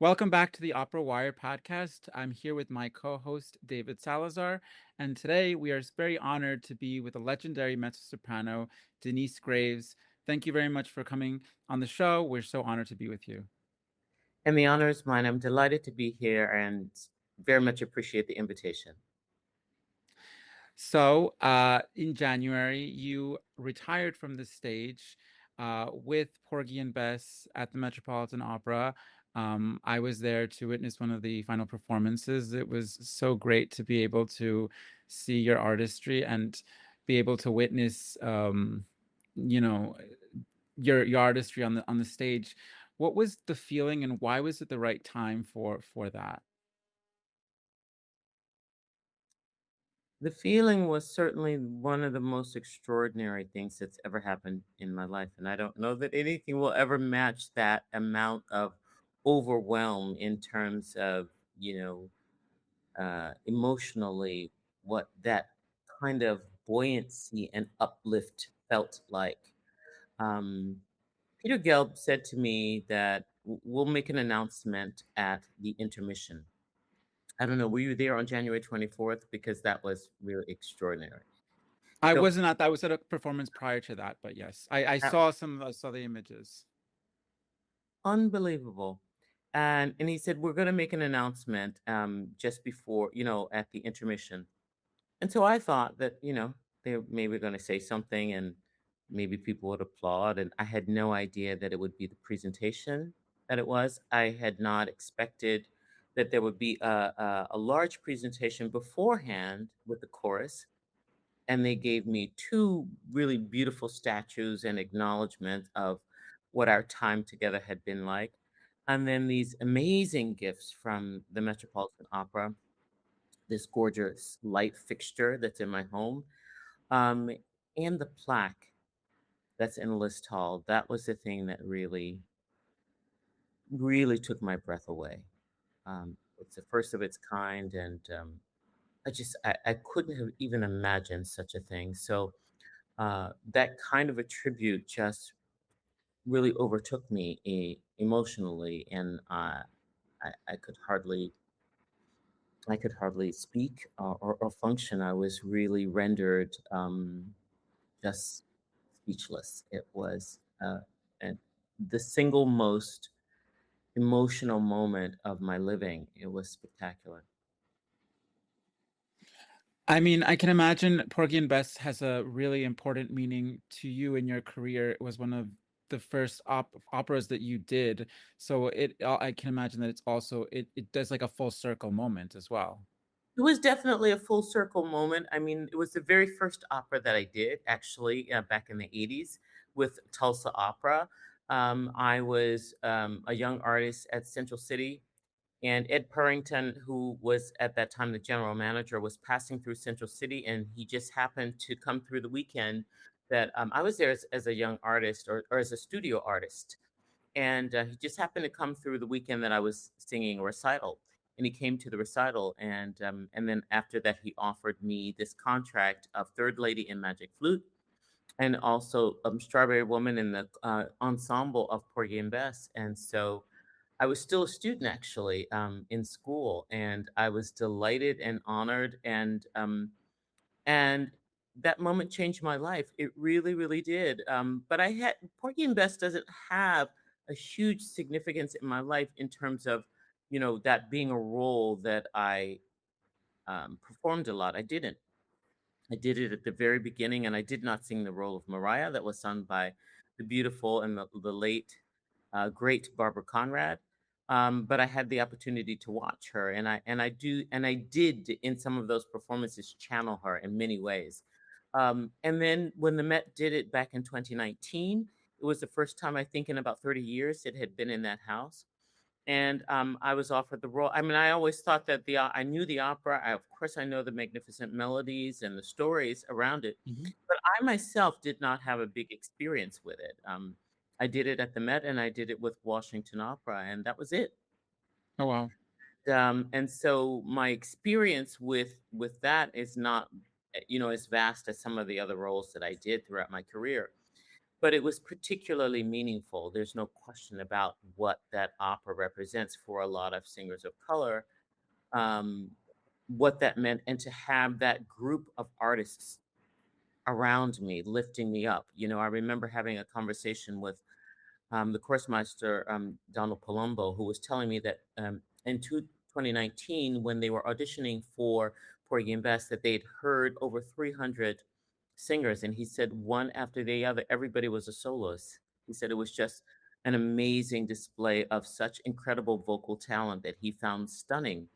Welcome back to the OperaWire podcast. I'm here with my co-host David Salazar, and today we are very honored to be with the legendary mezzo-soprano Denyce Graves. Thank you very much for coming on the show. We're so honored to be with you. And the honor is mine. I'm delighted to be here and very much appreciate the invitation. In January, you retired from the stage with Porgy and Bess at the Metropolitan Opera. I was there to witness one of the final performances. It was so great to be able to see your artistry and be able to witness, you know, your artistry on the stage. What was the feeling, and why was it the right time for that? The feeling was certainly one of the most extraordinary things that's ever happened in my life. And I don't know that anything will ever match that amount of overwhelm in terms of, emotionally, what that kind of buoyancy and uplift felt like. Um, Peter Gelb said to me that we'll make an announcement at the intermission. I don't know, were you there on January 24th? Because that was really extraordinary. I So wasn't at that. I was at a performance prior to that, but yes, I that saw some. I saw the images. unbelievable. And he said, we're gonna make an announcement just before, at the intermission. And so I thought that, they were maybe gonna say something and maybe people would applaud. And I had no idea that it would be the presentation that it was. I had not expected that there would be a large presentation beforehand with the chorus, and they gave me two really beautiful statues and acknowledgement of what our time together had been like. And then these amazing gifts from the Metropolitan Opera, this gorgeous light fixture that's in my home, um, and the plaque that's in List Hall. That was the thing that really, really took my breath away. It's the first of its kind, and I couldn't have even imagined such a thing. So that kind of a tribute just really overtook me emotionally, and I could hardly speak or function. I was really rendered just speechless. It was and the single most emotional moment of my living. It was spectacular. I mean, I can imagine Porgy and Bess has a really important meaning to you in your career. It was one of the first operas that you did, so I can imagine that it does like a full circle moment as well. It was definitely a full circle moment. I mean, it was the very first opera that I did, actually, back in the 80s with Tulsa Opera. I was a young artist at Central City, and Ed Purrington, who was at that time the general manager, was passing through Central City, and he just happened to come through the weekend that I was there as a young artist or as a studio artist. And he just happened to come through the weekend that I was singing a recital. And he came to the recital, and then after that, he offered me this contract of third lady in Magic Flute, and also Strawberry Woman in the ensemble of Porgy and Bess. And so I was still a student actually in school, and I was delighted and honored, and that moment changed my life. It really, really did. But I had Porgy and Bess doesn't have a huge significance in my life in terms of, that being a role that I performed a lot. I didn't. I did it at the very beginning, and I did not sing the role of Mariah that was sung by the beautiful and the late, great Barbara Conrad. But I had the opportunity to watch her, and I did in some of those performances channel her in many ways. And then when the Met did it back in 2019, it was the first time I think in about 30 years it had been in that house, and I was offered the role. I mean, I always thought that I knew the opera. Of course, I know the magnificent melodies and the stories around it, Mhm. but I myself did not have a big experience with it. I did it at the Met, and I did it with Washington Opera, and that was it. Oh wow. And so my experience with that is not, as vast as some of the other roles that I did throughout my career. but it was particularly meaningful. There's no question about what that opera represents for a lot of singers of color, um, what that meant, and to have that group of artists around me lifting me up. I remember having a conversation with the course master, Donald Palumbo, who was telling me that in 2019, when they were auditioning for Porgy and Bess, that they'd heard over 300 singers, and he said one after the other, everybody was a soloist. He said it was just an amazing display of such incredible vocal talent that he found stunning.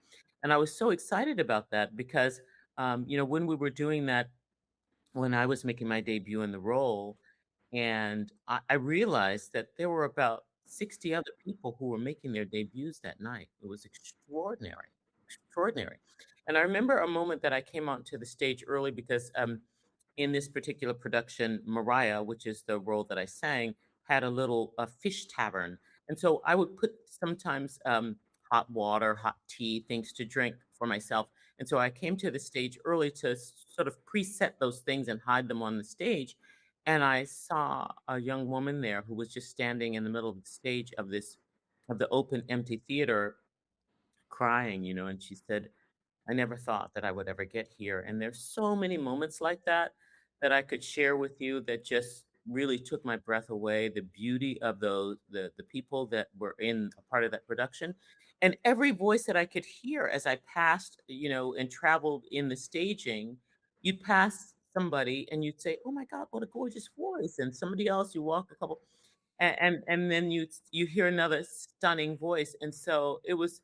And I was so excited about that because, when we were doing that, when I was making my debut in the role, and I realized that there were about 60 other people who were making their debuts that night. It was extraordinary, extraordinary. And I remember a moment that I came onto the stage early because in this particular production, Mariah, which is the role that I sang, had a little fish tavern. And so I would put sometimes hot water, hot tea, things to drink for myself. And so I came to the stage early to sort of preset those things and hide them on the stage. And I saw a young woman there who was just standing in the middle of the stage of the open empty theater crying, and she said, I never thought that I would ever get here. And there's so many moments like that that I could share with you that just really took my breath away. The beauty of the people that were in a part of that production, and every voice that I could hear as I passed, and traveled in the staging. You'd pass somebody and you'd say, "Oh my God, what a gorgeous voice!" And somebody else, you walk a couple, and then you hear another stunning voice, and so it was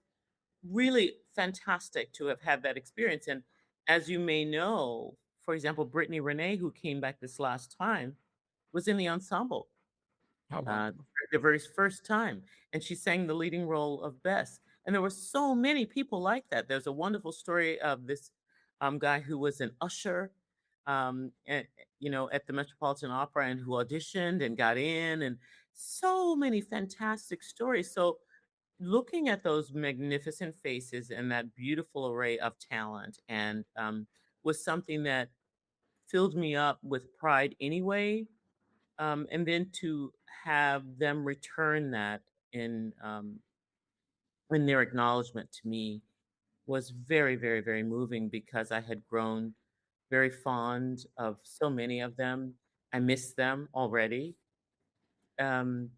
really fantastic to have had that experience. And as you may know, for example, Brittany Renee, who came back this last time, was in the ensemble Oh, wow. the very first time, and she sang the leading role of Bess. And there were so many people like that. There's a wonderful story of this guy who was an usher, at the Metropolitan Opera, and who auditioned and got in, and so many fantastic stories. So looking at those magnificent faces and that beautiful array of talent and was something that filled me up with pride anyway. And then to have them return that in their acknowledgement to me was very, very, very moving because I had grown very fond of so many of them. I miss them already. Um,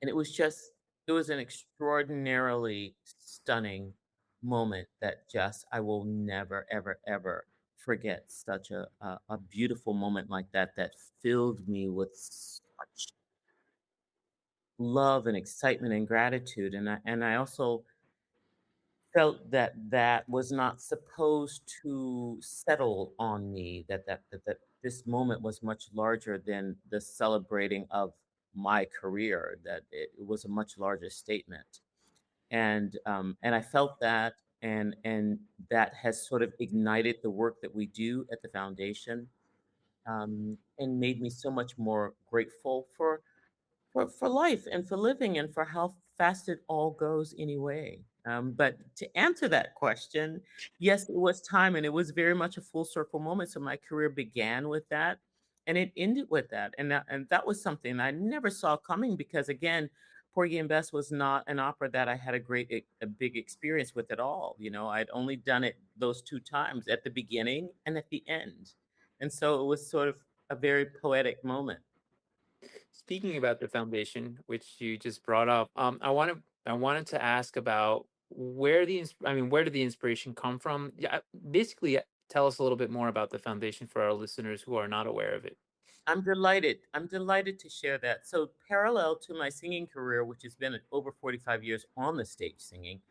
And it was an extraordinarily stunning moment that just I will never, ever, ever forget. Such a beautiful moment like that that filled me with such love and excitement and gratitude. And I also felt that that was not supposed to settle on me, that this moment was much larger than the celebrating of my career, that it was a much larger statement. And I felt that, and that has sort of ignited the work that we do at the foundation, and made me so much more grateful for life and for living and for how fast it all goes anyway. But to answer that question, yes, it was time, and it was very much a full circle moment. So my career began with that, and it ended with that, and that was something I never saw coming because again, Porgy and Bess was not an opera that I had a big experience with at all. I'd only done it those two times at the beginning and at the end, and so it was sort of a very poetic moment. Speaking about the foundation, which you just brought up, I wanted to ask about where did the inspiration come from? Yeah, basically, tell us a little bit more about the foundation for our listeners who are not aware of it. I'm delighted. I'm delighted to share that. So, parallel to my singing career, which has been over 45 years on the stage singing,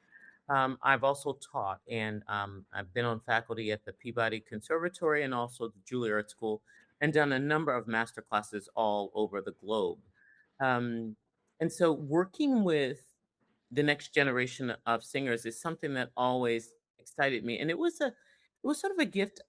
I've also taught, and I've been on faculty at the Peabody Conservatory and also the Juilliard School, and done a number of master classes all over the globe. Um, and so, working with the next generation of singers is something that always excited me, and it was sort of a gift.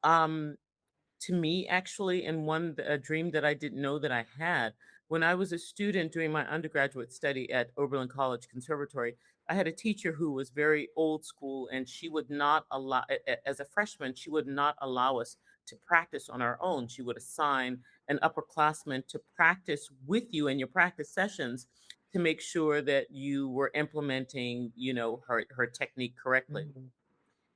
To me, actually, and a dream that I didn't know that I had. When I was a student doing my undergraduate study at Oberlin College Conservatory, I had a teacher who was very old school, and she would not allow, as a freshman, she would not allow us to practice on our own. She would assign an upperclassman to practice with you in your practice sessions to make sure that you were implementing, her technique correctly. Mhm.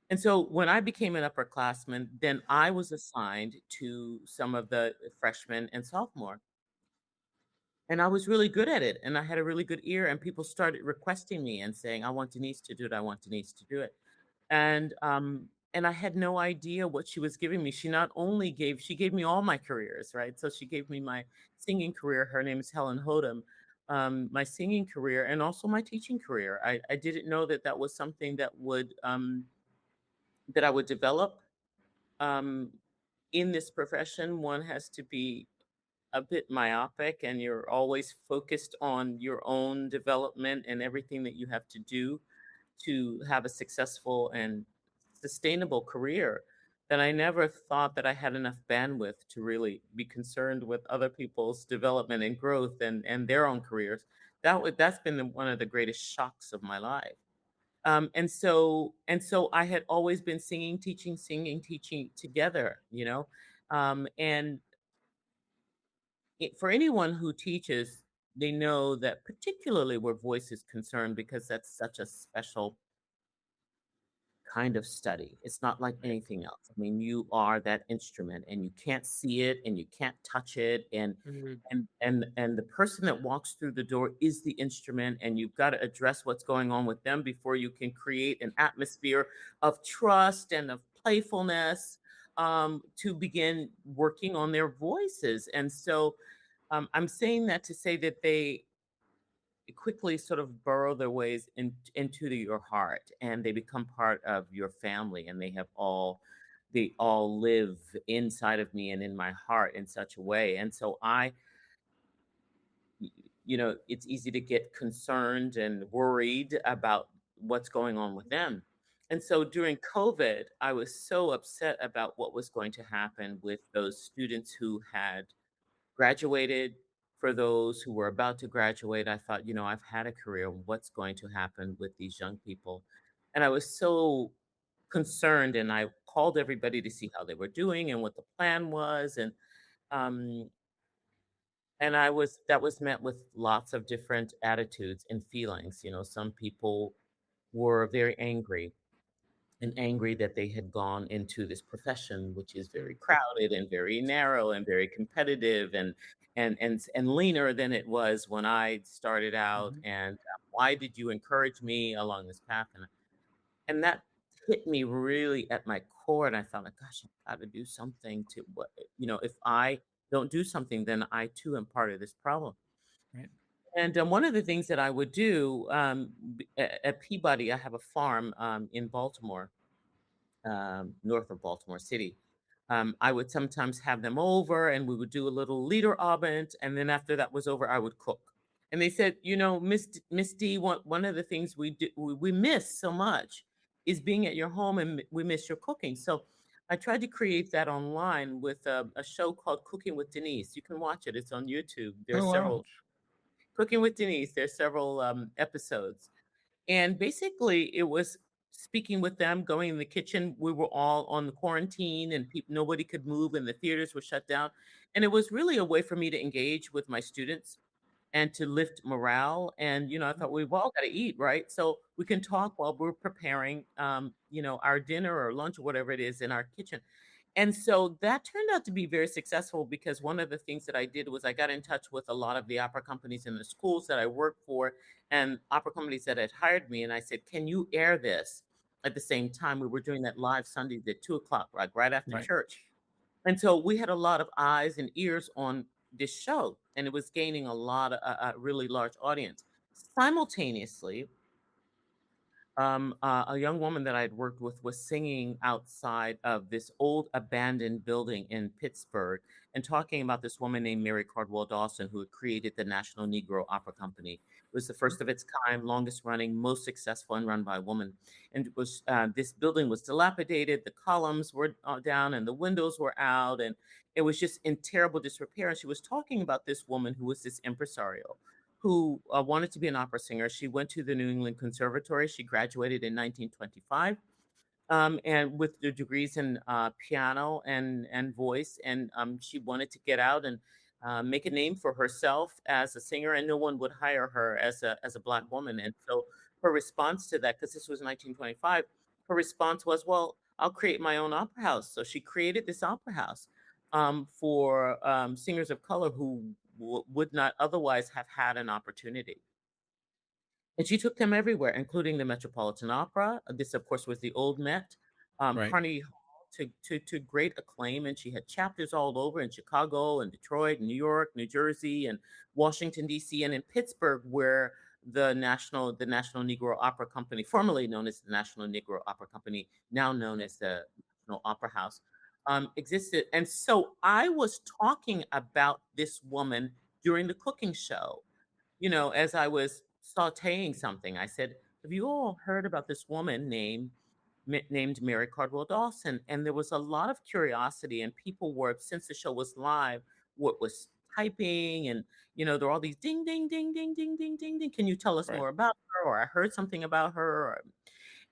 And so when I became an upperclassman, then I was assigned to some of the freshmen and sophomore. And I was really good at it. And I had a really good ear. And people started requesting me and saying, I want Denyce to do it. I want Denyce to do it. And I had no idea what she was giving me. She gave me all my careers, right? So she gave me my singing career. Her name is Helen Hodem. My singing career and also my teaching career. I didn't know that that was something that I would develop. Um, in this profession, one has to be a bit myopic and you're always focused on your own development and everything that you have to do to have a successful and sustainable career, that I never thought that I had enough bandwidth to really be concerned with other people's development and growth and their own careers. That's been one of the greatest shocks of my life. And so I had always been singing, teaching together, and for anyone who teaches, they know that particularly where voice is concerned, because that's such a special kind of study. It's not like Right. anything else. I mean, you are that instrument and you can't see it and you can't touch it, Mhm. and the person that walks through the door is the instrument, and you've got to address what's going on with them before you can create an atmosphere of trust and of playfulness, to begin working on their voices. And so I'm saying that to say that they quickly sort of burrow their ways into your heart, and they become part of your family, and they all live inside of me and in my heart in such a way. And so it's easy to get concerned and worried about what's going on with them. And so during COVID, I was so upset about what was going to happen with those students who had graduated. For those who were about to graduate, I thought, I've had a career. What's going to happen with these young people? And I was so concerned, and I called everybody to see how they were doing and what the plan was. Um, and that was met with lots of different attitudes and feelings. Some people were very angry, and angry that they had gone into this profession, which is very Mm. crowded and very narrow and very competitive, and leaner than it was when I started out. Mhm. And why did you encourage me along this path? And that hit me really at my core. And I thought, like, gosh, I've got to do something to what, if I don't do something, then I too am part of this problem. Right. And one of the things that I would do, at Peabody, I have a farm in Baltimore, north of Baltimore City. I would sometimes have them over and we would do a little leader abend. And then after that was over, I would cook. And they said, Miss D, one of the things we miss so much is being at your home, and we miss your cooking. So I tried to create that online with a show called Cooking with Denyce. You can watch it. It's on YouTube. There's Oh, wow. several Cooking with Denyce. There's several episodes, and basically, it was speaking with them, going in the kitchen. We were all on the quarantine, and nobody could move, and the theaters were shut down. And it was really a way for me to engage with my students and to lift morale. And I Mhm. thought, we've all got to eat, right? So we can talk while we're preparing, our dinner or lunch or whatever it is in our kitchen. And so that turned out to be very successful, because one of the things that I did was I got in touch with a lot of the opera companies in the schools that I worked for, and opera companies that had hired me. And I said, can you air this at the same time? We were doing that live Sundays at 2 o'clock, right after Right. church. And so we had a lot of eyes and ears on this show, and it was gaining a really large audience. Simultaneously, a young woman that I'd worked with was singing outside of this old abandoned building in Pittsburgh, and talking about this woman named Mary Cardwell Dawson, who had created the National Negro Opera Company. It was the Mhm. first of its kind, longest running, most successful, and run by a woman. And it was this building was dilapidated. The columns were down, and the windows were out, and it was just in terrible disrepair. And she was talking about this woman who was this impresario who wanted to be an opera singer. She went to the New England Conservatory. She graduated in 1925. and with the degrees in piano and voice, and she wanted to get out and make a name for herself as a singer, and no one would hire her as a Black woman. And so her response to that, because this was 1925, her response was, "Well, I'll create my own opera house." So she created this opera house for singers of color who would not otherwise have had an opportunity. And she took them everywhere, including the Metropolitan Opera. This, of course, was the old Met, Right. Carnegie Hall, to great acclaim. And she had chapters all over in Chicago and Detroit, New York, New Jersey, and Washington D.C., and in Pittsburgh, where the National Negro Opera Company, formerly known as the National Negro Opera Company, now known as the National Opera House, existed. And so I was talking about this woman during the cooking show, as I was sautéing something. I said, "Have you all heard about this woman named Mary Cardwell Dawson?" And there was a lot of curiosity, and people were, since the show was live, what was typing, and there were all these ding, ding, ding, ding, ding, ding, ding, ding. Can you tell us Right. more about her? Or I heard something about her.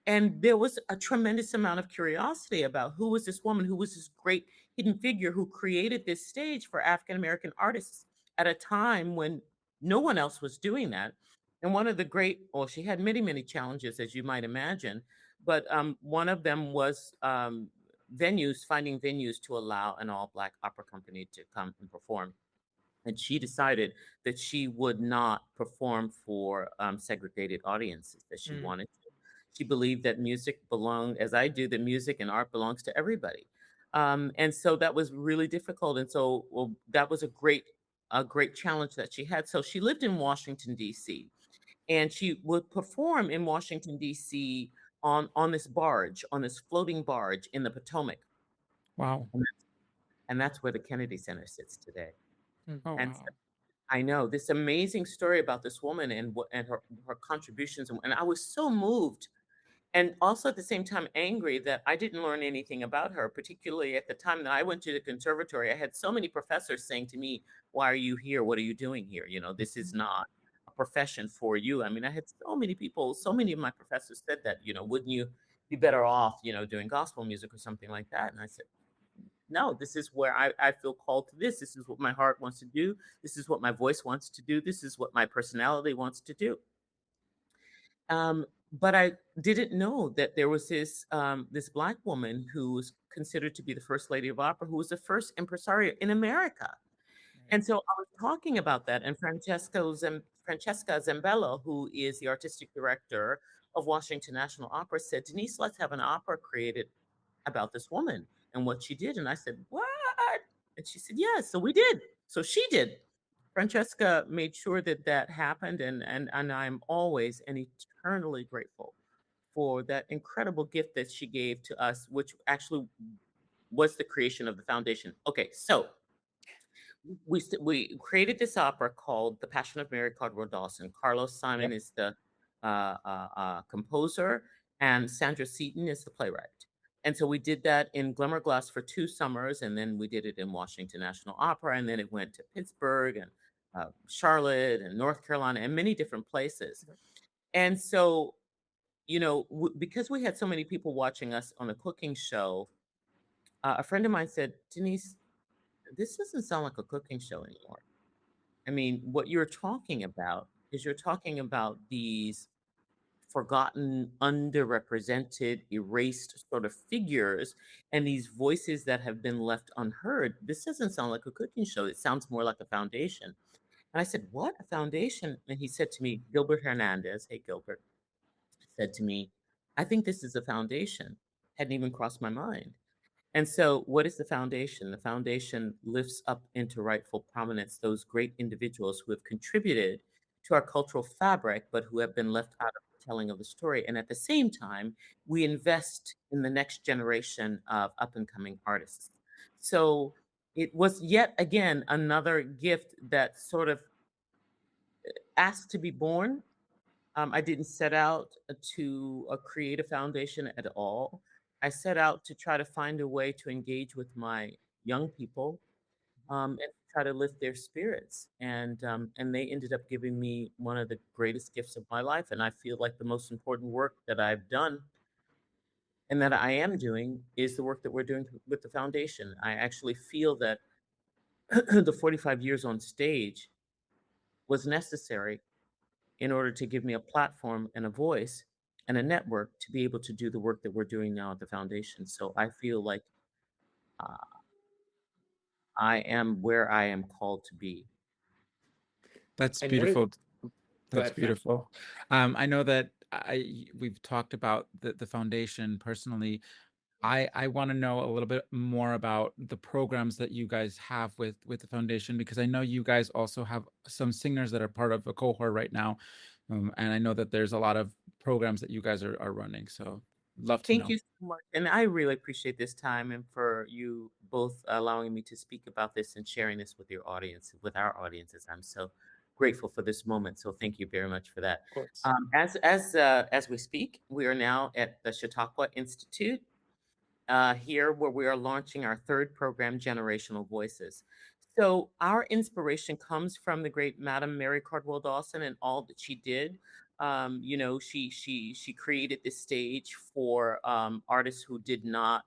And there was a tremendous amount of curiosity about who was this woman, who was this great hidden figure who created this stage for African American artists at a time when no one else was doing that. And one of the great, well, she had many, many challenges, as you might imagine, but one of them was finding venues to allow an all Black opera company to come and perform. And she decided that she would not perform for segregated audiences, that she Mm, wanted to. She believed that music belonged, as I do, that music and art belongs to everybody. And so that was really difficult. And so, well, that was a great challenge that she had. So she lived in Washington, D.C., and she would perform in Washington, D.C. on this barge, on this floating barge in the Potomac. Wow. And that's where the Kennedy Center sits today. mm, Oh, And wow. I know this amazing story about this woman and her contributions, and I was so moved, and also at the same time angry that I didn't learn anything about her. Particularly at the time that I went to the conservatory, I had so many professors saying to me, "Why are you here? What are you doing here? This is not a profession for you." I mean, I had so many people, so many of my professors said that, wouldn't you be better off, doing gospel music or something like that? And I said, no, this is where I feel called to this. This is what my heart wants to do. This is what my voice wants to do. This is what my personality wants to do. But I didn't know that there was this Black woman who was considered to be the first lady of opera, who was the first impresario in America. Right. And so I was talking about that, and Francesca Zambello, who is the artistic director of Washington National Opera, said, "Denise, let's have an opera created about this woman and what she did." And I said, "What?" And she said, "Yes." So we did. So she did. Francesca made sure that that happened, and I'm always and eternally grateful for that incredible gift that she gave to us, which actually was the creation of the foundation. Okay, so we created this opera called The Passion of Mary Cardwell Dawson. Carlos Simon Yep. is the composer, and Sandra Seaton is the playwright. And so we did that in Glimmerglass for 2 summers, and then we did it in Washington National Opera, and then it went to Pittsburgh and Charlotte and North Carolina and many different places. Yep. And so, because we had so many people watching us on the cooking show, a friend of mine said, "Denise, this doesn't sound like a cooking show anymore. I mean, what you're talking about is you're talking about these forgotten, underrepresented, erased sort of figures and these voices that have been left unheard. This doesn't sound like a cooking show. It sounds more like a foundation." And I said, "What? A foundation?" And he said to me, Gilbert Hernandez, hey, Gilbert, said to me, "I think this is a foundation." Hadn't even crossed my mind. And so, what is the foundation? The foundation lifts up into rightful prominence those great individuals who have contributed to our cultural fabric, but who have been left out of the telling of the story. And at the same time, we invest in the next generation of up and coming artists. So, it was yet again another gift that sort of asked to be born. I didn't set out to create a foundation at all. I set out to try to find a way to engage with my young people, and try to lift their spirits. And they ended up giving me one of the greatest gifts of my life. And I feel like the most important work that I've done and that I am doing is the work that we're doing with the foundation. I actually feel that the 45 years on stage was necessary in order to give me a platform and a voice and a network to be able to do the work that we're doing now at the foundation. So I feel like uh, I am where I am called to be. That's And what is beautiful. go That's ahead, Fran. beautiful. I know that we've talked about the foundation personally. I want to know a little bit more about the programs that you guys have with the foundation, because I know you guys also have some singers that are part of a cohort right now, and I know that there's a lot of programs that you guys are running. So love to Thank know. you so much. And I really appreciate this time and for you both allowing me to speak about this and sharing this with your audience, with our audiences. I'm so grateful for this moment. So thank you very much for that. Of course. As we speak, we are now at the Chautauqua Institute here where we are launching our third program, Generational Voices. So our inspiration comes from the great Madam Mary Cardwell Dawson and all that she did. She created this stage for artists who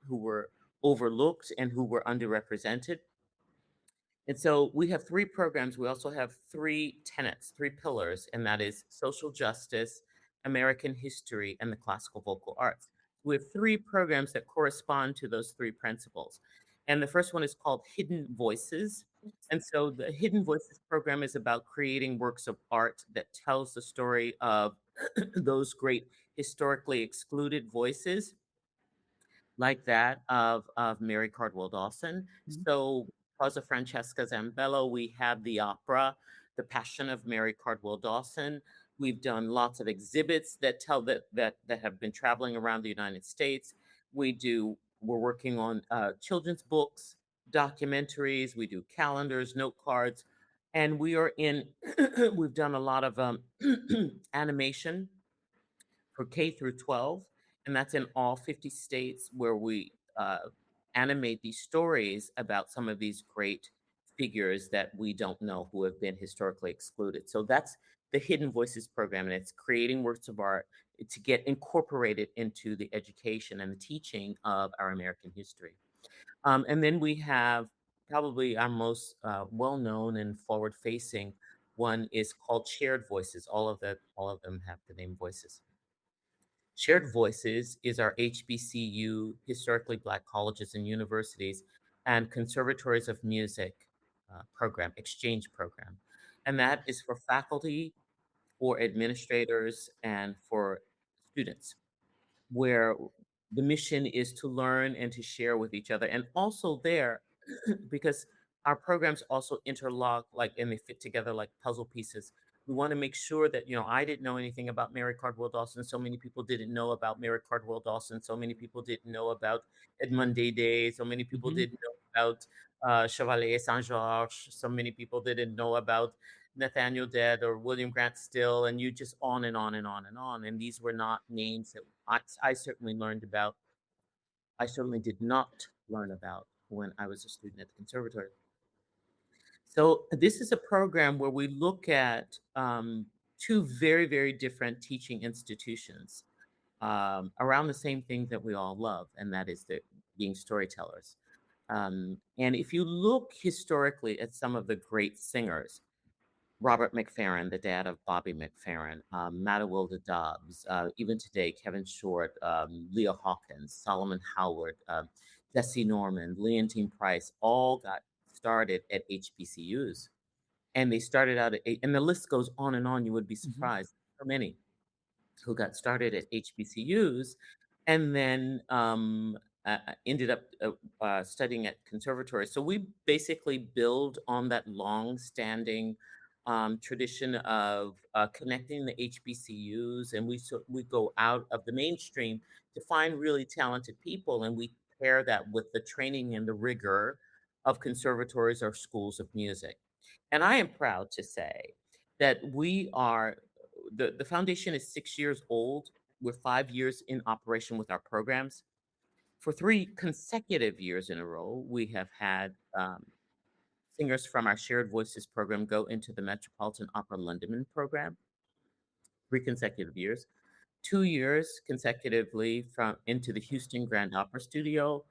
were overlooked and who were underrepresented. And so we have three programs. We also have three tenets, three pillars, and that is social justice, American history, and the classical vocal arts. We have three programs that correspond to those three principles. And the first one is called Hidden Voices. And so the Hidden Voices program is about creating works of art that tells the story of those great historically excluded voices like that of Mary Cardwell Dawson. Mhm. So, because of Francesca Zambello, we have the opera, The Passion of Mary Cardwell Dawson. We've done lots of exhibits that tell that have been traveling around the United States. We're working on children's books, documentaries. We do calendars, note cards, and we are in. We've done a lot of animation for K through 12, and that's in all 50 states where we animate these stories about some of these great figures that we don't know who have been historically excluded. So that's the Hidden Voices program, and it's creating works of art to get incorporated into the education and the teaching of our American history. And then we have probably our most well-known and forward-facing one is called Shared Voices. All of them have the name Voices. Shared Voices is our HBCU, historically Black colleges and universities, and conservatories of music program, exchange program. And that is for faculty, for administrators, and for students, where the mission is to learn and to share with each other. And also there, because our programs also interlock like and they fit together like puzzle pieces. We want to make sure that, I didn't know anything about Mary Cardwell Dawson. So many people didn't know about Mary Cardwell Dawson. So many people didn't know about Edmond Day. So many people Mhm. didn't know about Chevalier Saint Georges. So many people didn't know about Nathaniel Dead or William Grant Still, and you just on and on and on and on. And these were not names that I certainly learned about. I certainly did not learn about when I was a student at the conservatory. So this is a program where we look at two very, very different teaching institutions around the same thing that we all love, and that is being storytellers. And if you look historically at some of the great singers, Robert McFerrin, the dad of Bobby McFerrin, Mattawilda Dobbs, even today, Kevin Short, Leah Hawkins, Solomon Howard, Jesse Norman, Leontine Price, all got started at HBCUs. And they started out and the list goes on and on. You would be Mhm. surprised. So many who got started at HBCUs and then ended up studying at conservatories. So we basically build on that long-standing tradition of connecting the HBCUs, and we go out of the mainstream to find really talented people, and we pair that with the training and the rigor of conservatories or schools of music. And I am proud to say that the foundation is 6 years old. We're 5 years in operation with our programs. For 3 consecutive years in a row, we have had singers from our Shared Voices program go into the Metropolitan Opera London program, 3 consecutive years. 2 years consecutively from into the Houston Grand Opera Studio,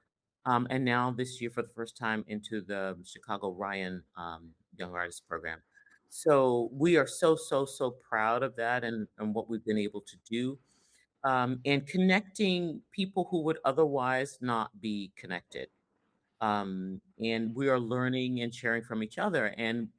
and now this year for the first time into the Chicago Ryan Young Artist Program. So we are so proud of that and what we've been able to do, and connecting people who would otherwise not be connected. And we are learning and sharing from each other and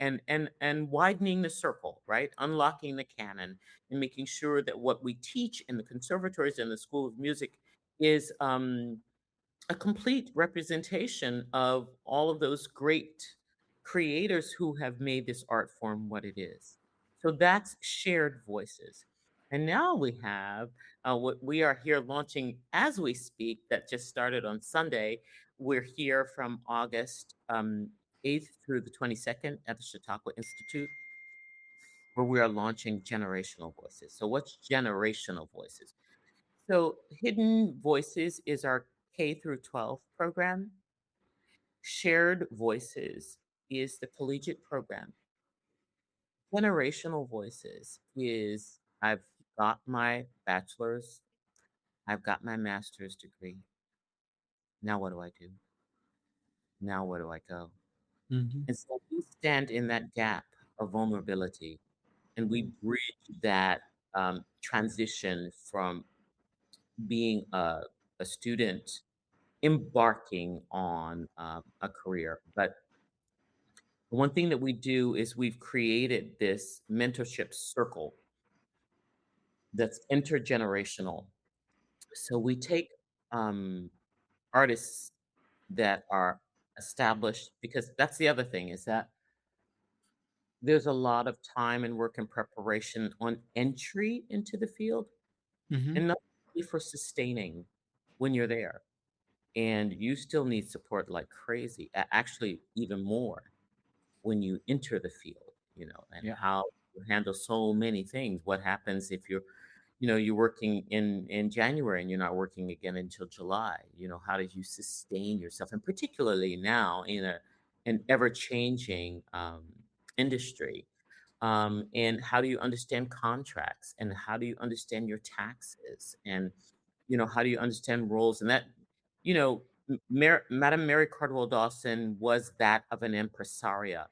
widening the circle, right? Unlocking the canon and making sure that what we teach in the conservatories and the School of Music is a complete representation of all of those great creators who have made this art form what it is. So that's shared voices. And now we have what we are here launching as we speak, that just started on Sunday. We're here from August 8th through the 22nd at the Chautauqua Institute, where we are launching generational voices. So, what's generational voices? So, Hidden Voices is our K through 12 program. Shared Voices is the collegiate program. Generational Voices is I've got my bachelor's, I've got my master's degree. Now, what do I do? Now, where do I go? Mhm. And so we stand in that gap of vulnerability and we bridge that transition from being a student embarking on a career. But one thing that we do is we've created this mentorship circle that's intergenerational. So we take um, artists that are established, because that's the other thing is that there's a lot of time and work and preparation on entry into the field Mhm. and not only for sustaining when you're there. And you still need support like crazy, actually, even more when you enter the field, and Yeah. how you handle so many things. What happens if you're working in January and you're not working again until July? How did you sustain yourself? And particularly now in an ever changing industry, and how do you understand contracts and how do you understand your taxes and how do you understand roles and that Madam Mary Cardwell Dawson was that of an impresaria.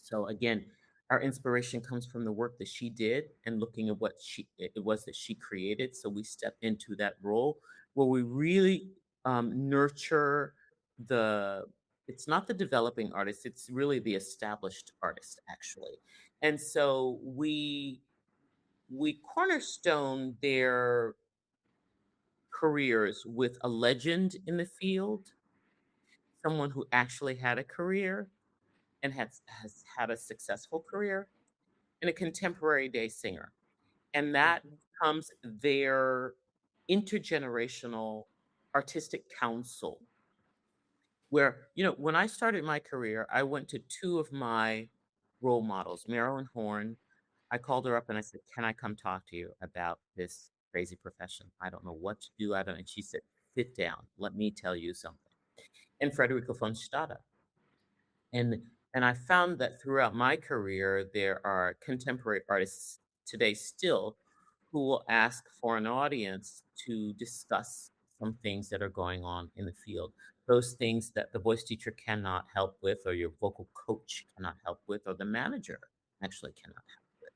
So again, our inspiration comes from the work that she did and looking at what it was that she created. So we step into that role where we really nurture the. It's not the developing artist; it's really the established artist, actually. And so we cornerstone their careers with a legend in the field, someone who actually had a career and has had a successful career, and a contemporary day singer. And that Mhm. becomes their intergenerational artistic council. Where, when I started my career, I went to two of my role models, Marilyn Horn. I called her up and I said, "Can I come talk to you about this crazy profession? I don't know what to do. I don't." And she said, "Sit down. Let me tell you something." And Frederico von Stade. And and I found that throughout my career, there are contemporary artists today still who will ask for an audience to discuss some things that are going on in the field. Those things that the voice teacher cannot help with, or your vocal coach cannot help with, or the manager actually cannot help.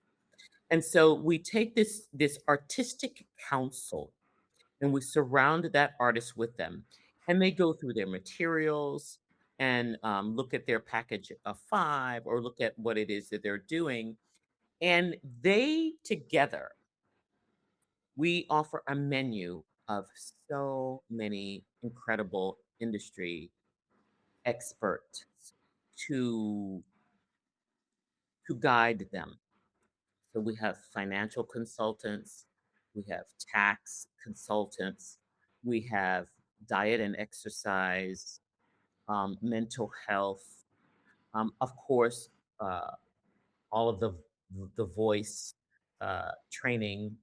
And so we take this artistic counsel and we surround that artist with them. And they go through their materials and look at their package of five or look at what it is that they're doing. And they together, we offer a menu of so many incredible industry experts to to guide them. So we have financial consultants, we have tax consultants, we have diet and exercise, mental health, of course, uh, all of the voice training.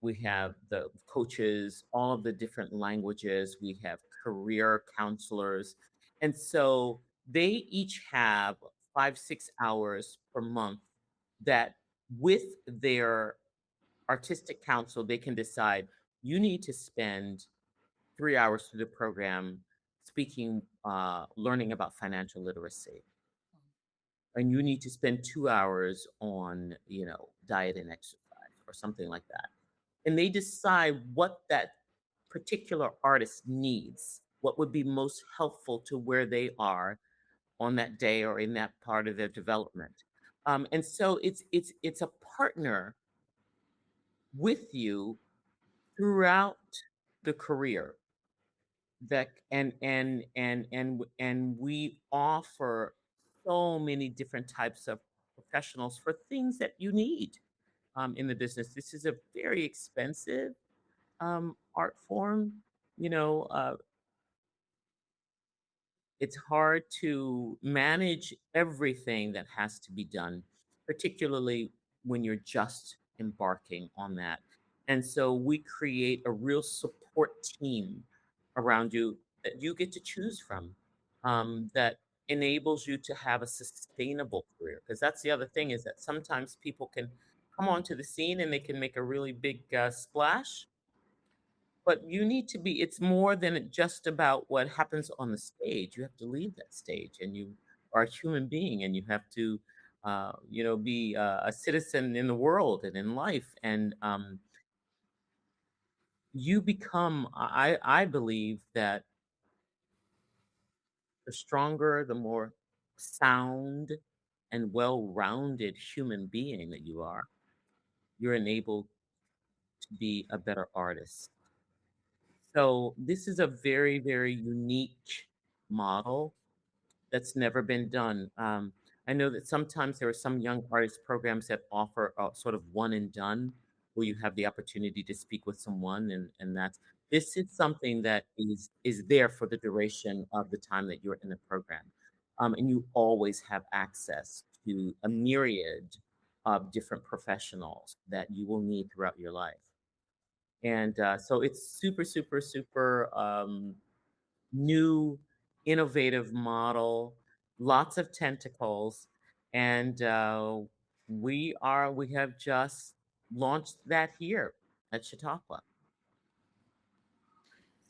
We have the coaches, all of the different languages. We have career counselors, and so they each have 5 6 hours per month that with their artistic council, they can decide you need to spend 3 hours through the program speaking, learning about financial literacy, and you need to spend 2 hours on, diet and exercise or something like that. And they decide what that particular artist needs, what would be most helpful to where they are on that day or in that part of their development. And so it's a partner with you throughout the career that and we offer so many different types of professionals for things that you need in the business. This is a very expensive art form. You know, it's hard to manage everything that has to be done, particularly when you're just embarking on that. And so we create a real support team around you that you get to choose from, that enables you to have a sustainable career. Because that's the other thing, is that sometimes people can come onto the scene and they can make a really big splash, but you need to be, it's more than just about what happens on the stage. You have to leave that stage, and you are a human being, and you have to, be a citizen in the world and in life. And you become, I believe that the stronger, the more sound and well-rounded human being that you are, you're enabled to be a better artist. So this is a very, very unique model that's never been done. I know that sometimes there are some young artist programs that offer a sort of one and done, where you have the opportunity to speak with someone, and that's, this is something that is there for the duration of the time that you're in the program, and you always have access to a myriad of different professionals that you will need throughout your life, and so it's super, super, super. New, innovative model, lots of tentacles, and we have just launched that here at Chautauqua.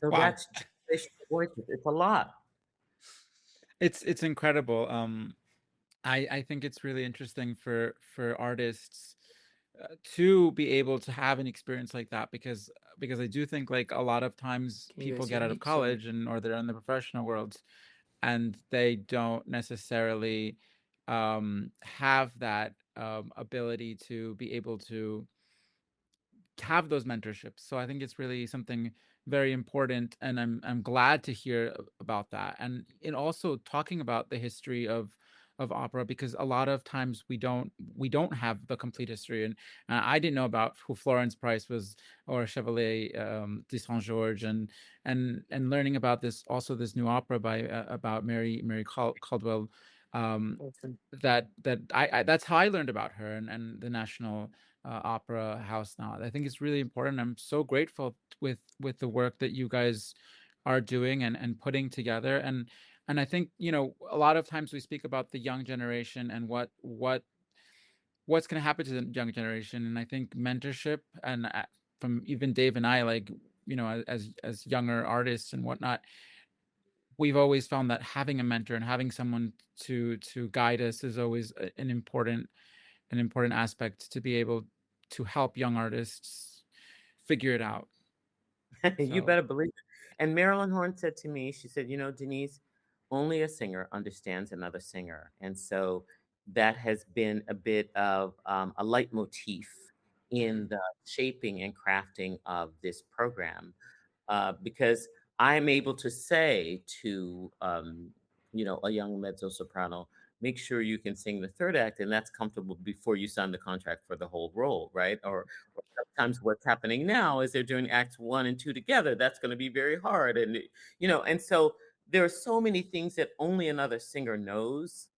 So Wow. that's Generational Voices. It's a lot. It's incredible. I think it's really interesting for artists to be able to have an experience like that, because I do think, like, a lot of times Can you people guys hear get out of me? Sorry. college and or they're in the professional world, and they don't necessarily have that ability to be able to have those mentorships. So I think it's really something very important, and I'm glad to hear about that. And in also talking about the history of opera, because a lot of times we don't have the complete history, and I didn't know about who Florence Price was, or Chevalier de Saint George, and learning about this new opera by about Mary Caldwell. Um, Awesome. that I that's how I learned about her, and the National Opera House now. I think it's really important. I'm so grateful with the work that you guys are doing and putting together. And I think, a lot of times we speak about the young generation and what's going to happen to the young generation. And I think mentorship, and from even Dave and I, like, as younger artists and whatnot, we've always found that having a mentor and having someone to guide us is always an important aspect to be able to help young artists figure it out. You So better believe it. And Marilyn Horn said to me, she said, Denise, only a singer understands another singer. And so that has been a bit of a leitmotif in the shaping and crafting of this program, because I'm able to say to, a young mezzo soprano, make sure you can sing the third act, and that's comfortable before you sign the contract for the whole role, right? Or sometimes what's happening now is they're doing acts one and two together. That's going to be very hard, and and so there are so many things that only another singer knows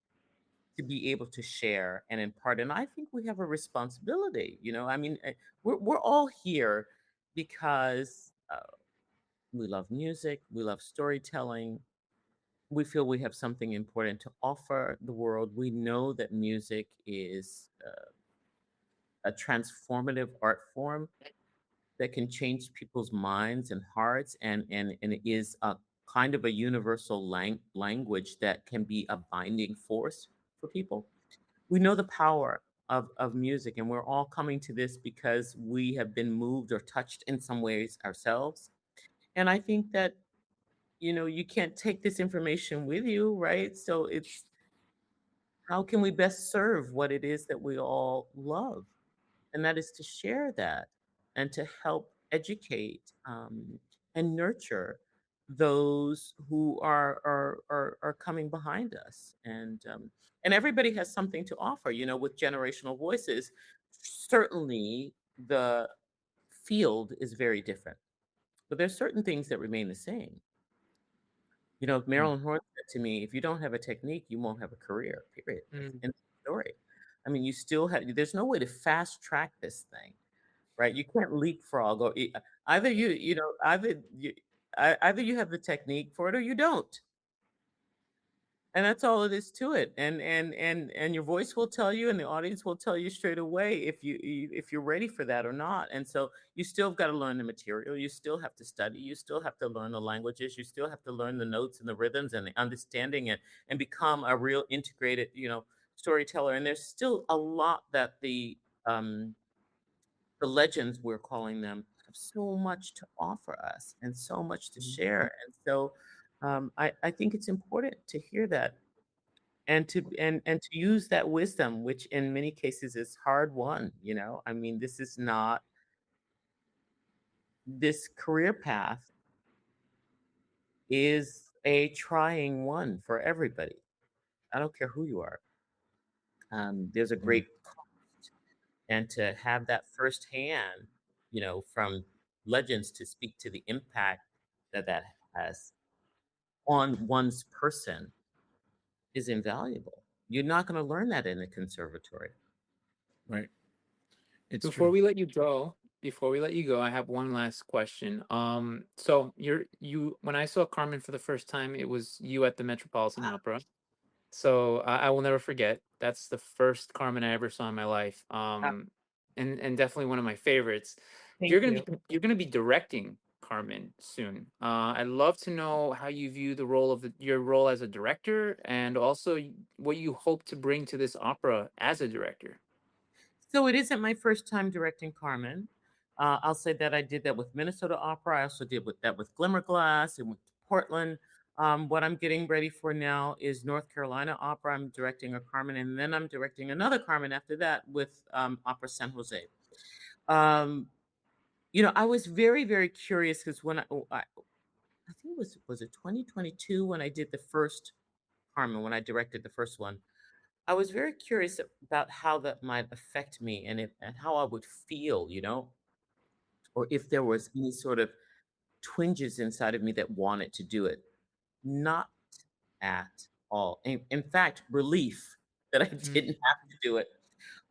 to be able to share and impart. And I think we have a responsibility. I mean, we're all here because we love music, we love storytelling. We feel we have something important to offer the world. We know that music is a transformative art form that can change people's minds and hearts, and it is a kind of a universal language that can be a binding force for people. We know the power of music, and we're all coming to this because we have been moved or touched in some ways ourselves. And I think that, you can't take this information with you, right? So it's, how can we best serve what it is that we all love? And that is to share that and to help educate, and nurture those who are coming behind us. And everybody has something to offer, with generational voices. Certainly the field is very different, but there's certain things that remain the same. Mm. Marilyn Horne said to me, if you don't have a technique, you won't have a career, period. Mm. End of story. I mean, you still have, there's no way to fast track this thing, right? You can't leapfrog, or either you know, either you have the technique for it or you don't. And that's all it is to it. And your voice will tell you, and the audience will tell you straight away if you're ready for that or not. And so you still got to learn the material. You still have to study. You still have to learn the languages. You still have to learn the notes and the rhythms and the understanding it, and become a real integrated, storyteller. And there's still a lot that the legends, we're calling them, have so much to offer us and so much to share. And so I think it's important to hear that, and to use that wisdom, which in many cases is hard won. I mean, this is not, this career path is a trying one for everybody. I don't care who you are. There's a Mm. great cost, and to have that firsthand, from legends, to speak to the impact that that has on one's person, is invaluable. You're not going to learn that in a conservatory. Right. It's Before true. we let you go, I have one last question. So you when I saw Carmen for the first time, it was you at the Metropolitan Opera. So I will never forget. That's the first Carmen I ever saw in my life. Uh, And definitely one of my favorites. Thank you. You're gonna be directing Carmen soon. I'd love to know how you view the role of your role as a director, and also what you hope to bring to this opera as a director. So it isn't my first time directing Carmen. I'll say that I did that with Minnesota Opera. I also did that with Glimmerglass and went to Portland. What I'm getting ready for now is North Carolina Opera. I'm directing a Carmen, and then I'm directing another Carmen after that with Opera San Jose. Um, I was very, very curious because I think it was it 2022 when I did the first Carmen, when I directed the first one. I was very curious about how that might affect me, and how I would feel, or if there was any sort of twinges inside of me that wanted to do it. Not at all. In fact, relief that I Mm. didn't have to do it.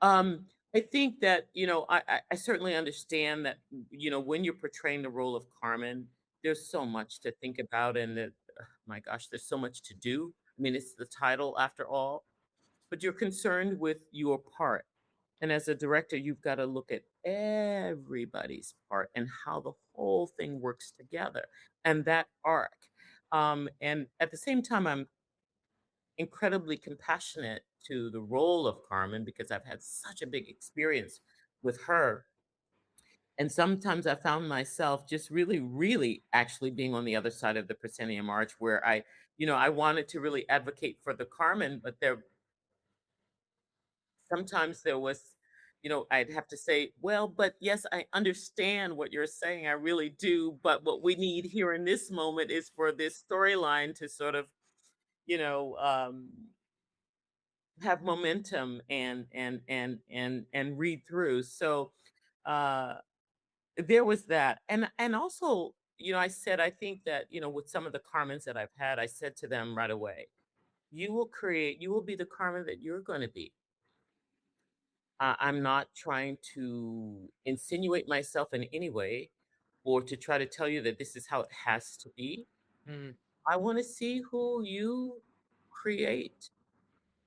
Um, I think that, I certainly understand that, when you're portraying the role of Carmen, there's so much to think about, and that, my gosh, there's so much to do. I mean, it's the title after all, but you're concerned with your part. And as a director, you've got to look at everybody's part and how the whole thing works together, and that arc. And at the same time, I'm incredibly compassionate to the role of Carmen because I've had such a big experience with her. And sometimes I found myself just really, really actually being on the other side of the proscenium arch, where I wanted to really advocate for the Carmen, but sometimes there was, I'd have to say, well, but yes, I understand what you're saying. I really do. But what we need here in this moment is for this storyline to sort of, you know, um, have momentum and read through. So uh, there was that, and also, I think that, with some of the Carmens that I've had, I said to them right away, you will be the Carmen that you're going to be. I'm not trying to insinuate myself in any way, or to try to tell you that this is how it has to be. Mm. I want to see who you create.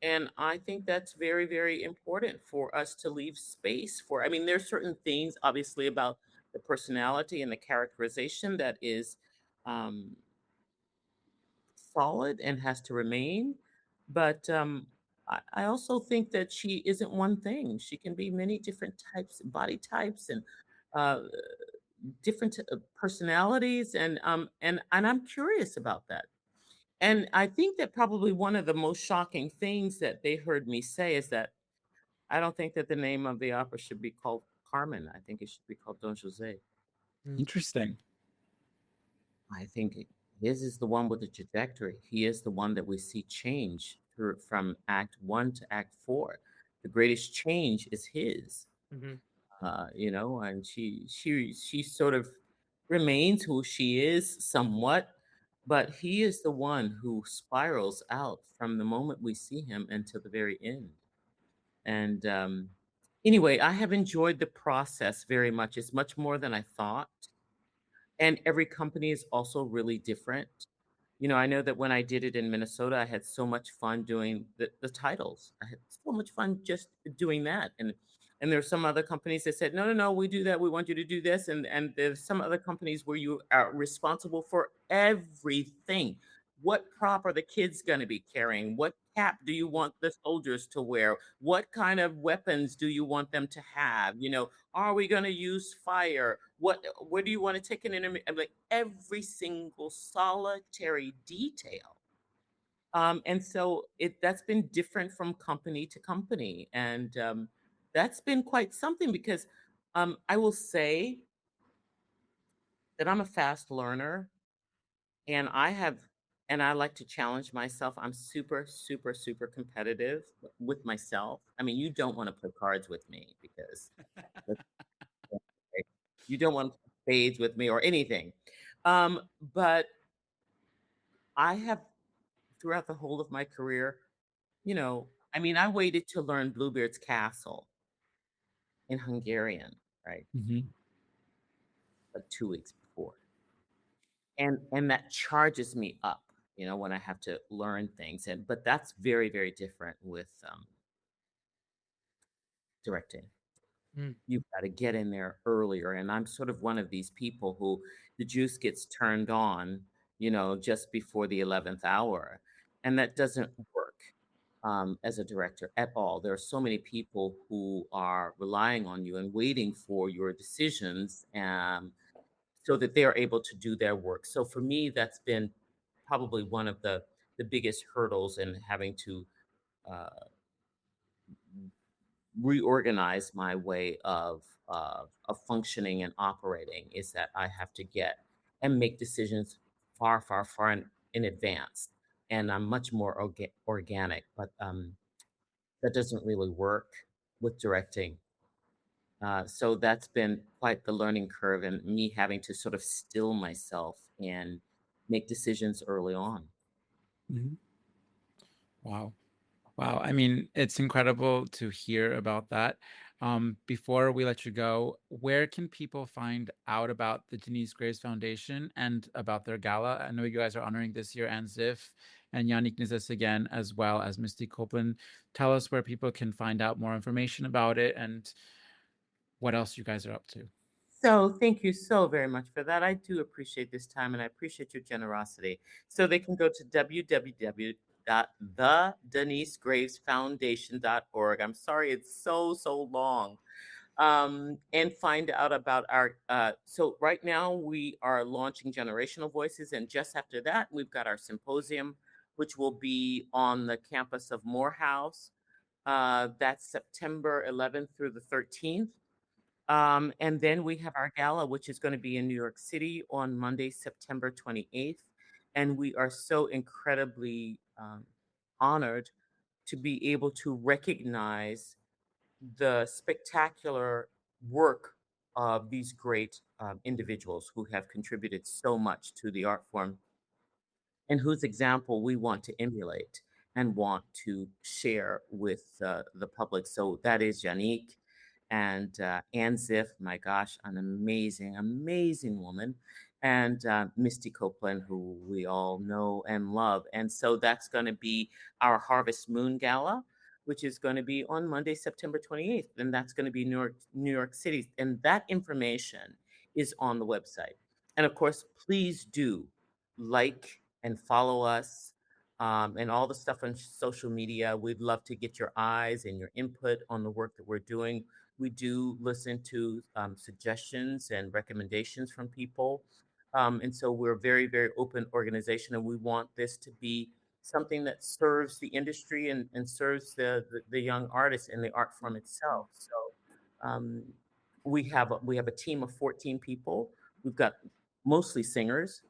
And I think that's very, very important for us to leave space for. I mean, there's certain things, obviously, about the personality and the characterization that is um, solid and has to remain. But I also think that she isn't one thing. She can be many different types, body types, and uh, different personalities, and I'm curious about that. And I think that probably one of the most shocking things that they heard me say is that I don't think that the name of the opera should be called Carmen. I think it should be called Don Jose. Mm. Interesting. I think his is the one with the trajectory. He is the one that we see change through from Act One to Act Four. The greatest change is his. Hmm. And she sort of remains who she is somewhat, but he is the one who spirals out from the moment we see him until the very end. And anyway, I have enjoyed the process very much. It's much more than I thought. And every company is also really different. I know that when I did it in Minnesota, I had so much fun doing the titles. I had so much fun just doing that. And there's some other companies that said, no, no, no, we do that. We want you to do this. And there's some other companies where you are responsible for everything. What prop are the kids going to be carrying? What cap do you want the soldiers to wear? What kind of weapons do you want them to have? Are we going to use fire? Where do you want to take an enemy? Like every single solitary detail. And so that's been different from company to company. And that's been quite something because I will say that I'm a fast learner and I like to challenge myself. I'm super, super, super competitive with myself. I mean, you don't want to play cards with me because you don't want to play spades with me or anything. But I have, throughout the whole of my career, I mean, I waited to learn Bluebeard's Castle in Hungarian, right? Hmm. Like 2 weeks before. And that charges me up, when I have to learn things. But that's very, very different with directing. Mm. You've got to get in there earlier. And I'm sort of one of these people who the juice gets turned on, just before the 11th hour. And that doesn't work as a director at all. There are so many people who are relying on you and waiting for your decisions so that they are able to do their work. So for me, that's been probably one of the biggest hurdles in having to uh, reorganize my way of functioning and operating is that I have to get and make decisions far, far, far in advance, and I'm much more organic. But that doesn't really work with directing. So that's been quite the learning curve, and me having to sort of still myself and make decisions early on. Hmm. Wow. Wow. I mean, it's incredible to hear about that. Before we let you go, where can people find out about the Denyce Graves Foundation and about their gala? I know you guys are honoring this year Anne Ziff and Yannick Nizes again, as well as Misty Copeland. Tell us where people can find out more information about it and what else you guys are up to. So thank you so very much for that. I do appreciate this time and I appreciate your generosity. So they can go to www.thedenicegravesfoundation.org. I'm sorry it's so, so long. And find out about our so right now we are launching Generational Voices, and just after that we've got our symposium, which will be on the campus of Morehouse. That's September 11th through the 13th. And then we have our gala, which is going to be in New York City on Monday, September 28th. And we are so incredibly honored to be able to recognize the spectacular work of these great individuals who have contributed so much to the art form and whose example we want to emulate and want to share with the public. So that is Yannick and Anne Ziff, my gosh, an amazing, amazing woman. and Misty Copeland, who we all know and love. And so that's going to be our Harvest Moon Gala, which is going to be on Monday, September 28th. And that's going to be New York City. And that information is on the website. And of course, please do like and follow us and all the stuff on social media. We'd love to get your eyes and your input on the work that we're doing. We do listen to suggestions and recommendations from people. And so we're a very, very open organization, and we want this to be something that serves the industry and serves the young artists and the art form itself. So we have a team of 14 people. We've got mostly singers,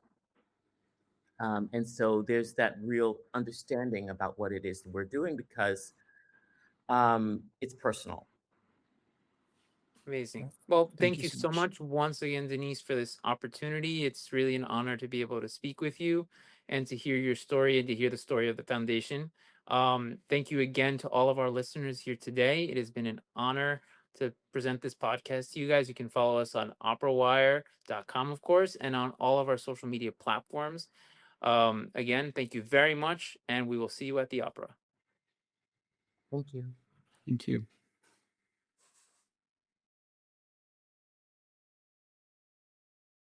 and so there's that real understanding about what it is that we're doing because it's personal. Amazing. Well, Thank thank you you so so much. much once again, Denyce, for this opportunity. It's really an honor to be able to speak with you and to hear your story and to hear the story of the foundation. Thank you again to all of our listeners here today. It has been an honor to present this podcast to you guys. You can follow us on operawire.com, of course, and on all of our social media platforms. Again, thank you very much, and we will see you at the opera. Thank you. Thank you.